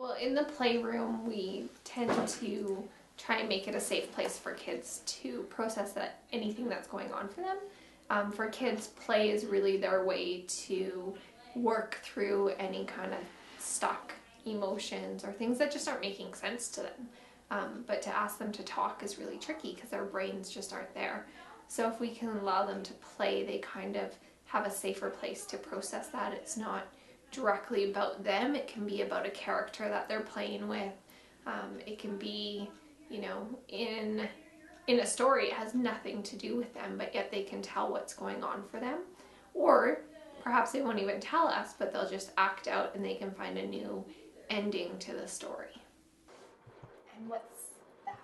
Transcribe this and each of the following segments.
Well, in the playroom, we tend to try and make it a safe place for kids to process anything that's going on for them. For kids, play is really their way to work through any kind of stuck emotions or things that just aren't making sense to them. But to ask them to talk is really tricky because their brains just aren't there. So if we can allow them to play, they kind of have a safer place to process that. It's not directly about them. It can be about a character that they're playing with. It can be, you know, in a story it has nothing to do with them, but yet they can tell what's going on for them. Or perhaps they won't even tell us, but they'll just act out and they can find a new ending to the story. And what's that?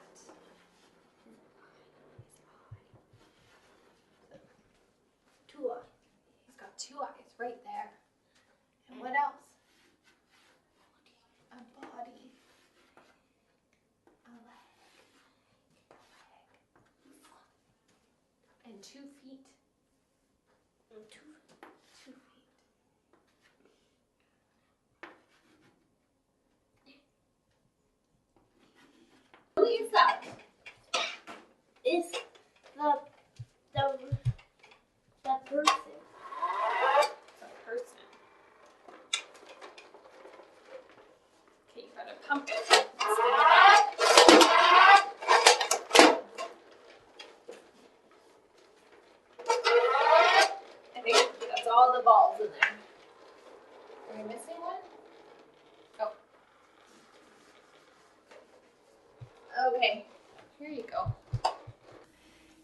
Two eyes. He's got two eyes right there. And what else? A body. A leg. And 2 feet. Two feet. Who is that? Is the person? A person. Okay, you gotta pump it. I think that's all the balls in there. Are we missing one? Oh. Okay, here you go.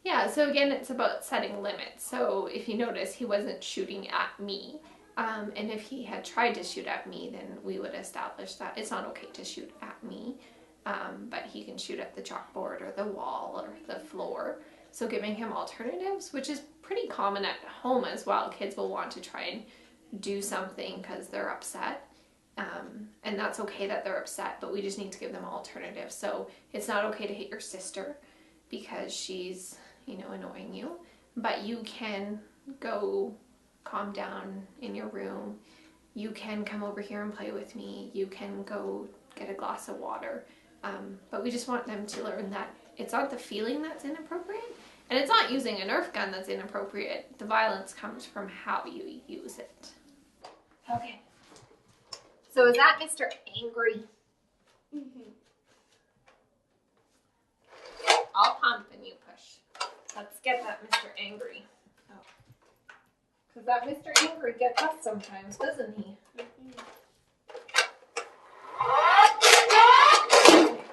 Yeah, so again, it's about setting limits. So if you notice, he wasn't shooting at me. And if he had tried to shoot at me, then we would establish that it's not okay to shoot at me. But he can shoot at the chalkboard or the wall or the floor. So giving him alternatives, which is pretty common at home as well. Kids will want to try and do something because they're upset. And that's okay that they're upset, but we just need to give them alternatives. So it's not okay to hit your sister because she's, you know, annoying you, but you can go calm down in your room. You can come over here and play with me. You can go get a glass of water. But we just want them to learn that it's not the feeling that's inappropriate, and it's not using a Nerf gun that's inappropriate. The violence comes from how you use it. Okay. So is that Mr. Angry? Mm-hmm. I'll pump and you push. Let's get that Mr. Angry. Oh. Because that Mr. Angry gets us sometimes, doesn't he? Mm-hmm.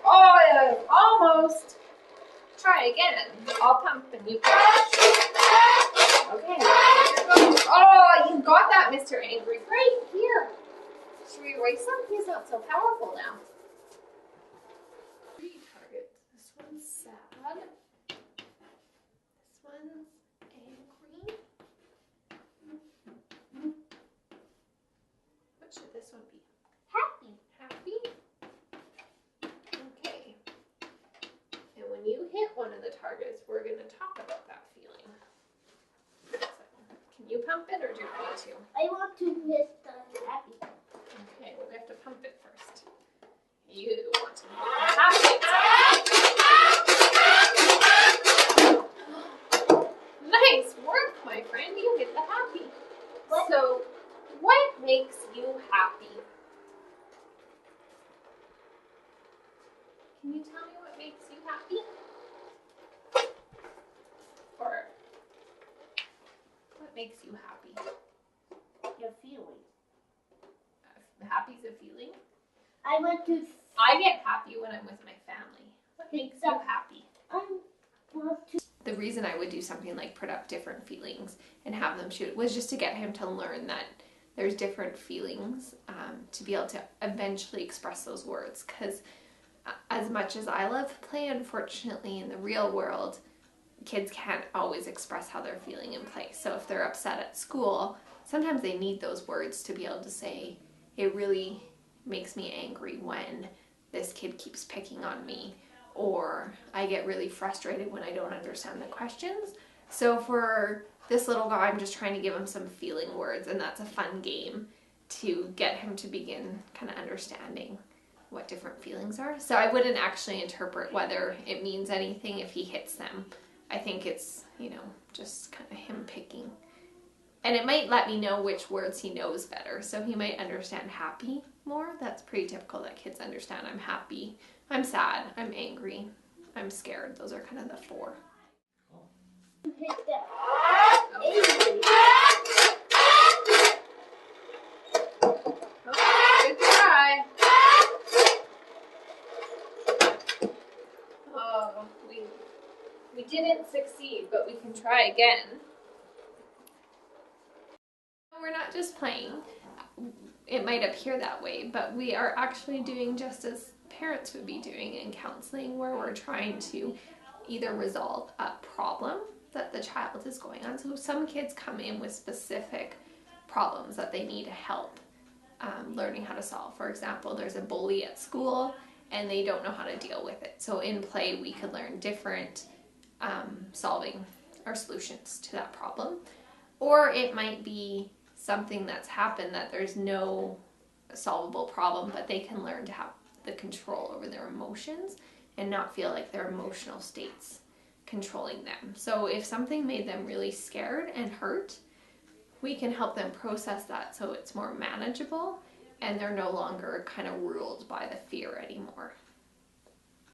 Oh, yeah, almost. Try again. I'll pump and you push. Okay. Oh, you got that Mr. Angry right here. Should we erase him? He's not so powerful now. 3 targets. This one's sad. This one's angry. What should this one be? Happy. Happy? Okay. And when you hit one of the targets, we're going to talk about that feeling. So, can you pump it or do you want me to? I want to hit the happy. Okay, well we have to pump it first. You want to hit the happy. Nice work, my friend. You hit the happy. What? So, what makes you happy? Can you tell me what makes you happy? Or what makes you happy? Your feeling. Happy's a feeling. I want to. I get happy when I'm with my family. What makes you happy? I want to. The reason I would do something like put up different feelings and have them shoot was just to get him to learn that there's different feelings, to be able to eventually express those words. Because as much as I love play, unfortunately in the real world, kids can't always express how they're feeling in play. So if they're upset at school, sometimes they need those words to be able to say, it really makes me angry when this kid keeps picking on me, or I get really frustrated when I don't understand the questions. So for this little guy, I'm just trying to give him some feeling words, and that's a fun game to get him to begin kind of understanding what different feelings are. So I wouldn't actually interpret whether it means anything if he hits them. I think it's, you know, just kind of him picking. And it might let me know which words he knows better. So he might understand happy more. That's pretty typical that kids understand I'm happy, I'm sad, I'm angry, I'm scared. Those are kind of the 4. You hit that. Easily. Good try. Oh, we didn't succeed, but we can try again. We're not just playing. It might appear that way, but we are actually doing just as parents would be doing in counseling, where we're trying to either resolve a problem that the child is going on. So some kids come in with specific problems that they need help learning how to solve. For example, there's a bully at school and they don't know how to deal with it. So in play, we could learn different solving or solutions to that problem. Or it might be something that's happened that there's no solvable problem, but they can learn to have the control over their emotions and not feel like their emotional states controlling them. So if something made them really scared and hurt, we can help them process that so it's more manageable and they're no longer kind of ruled by the fear anymore.